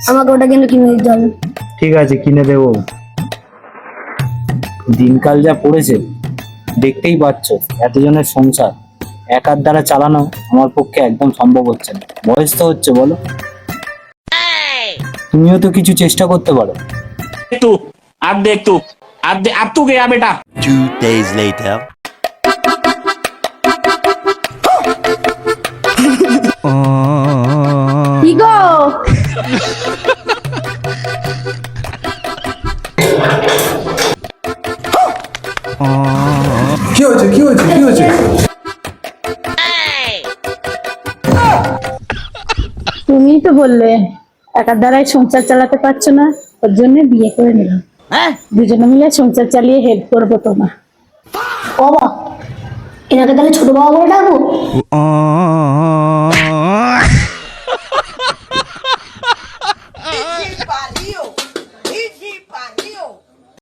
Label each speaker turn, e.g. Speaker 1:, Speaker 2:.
Speaker 1: আমাকে ওটা কিন্তু কিনে দিতে হবে।
Speaker 2: ঠিক আছে, কিনে দেবো। দিনকাল যা পড়েছে দেখতেই পাচ্ছ, এতজনের সংসার একার দ্বারা চালানো আমার পক্ষে একদম সম্ভব হচ্ছে না। বয়স তো হচ্ছে, বলো। তুমিও তো কিছু চেষ্টা করতে পারো।
Speaker 3: तू अब देख तू अब तू गया बेटा।
Speaker 4: 2 days later.
Speaker 1: কি গো?
Speaker 5: কি হয়েছে কি হয়েছে কি হয়েছে?
Speaker 1: তুমিই তো বললে একার দ্বারাই সংসার চালাতে পারছো না, ওর জন্য বিয়ে করে নিলাম। দুজনে মিলে সংসার চালিয়ে হেল্প করবো তোমার। বাবা, এনাকে তাহলে ছোট বাবা বলে ডাকবো?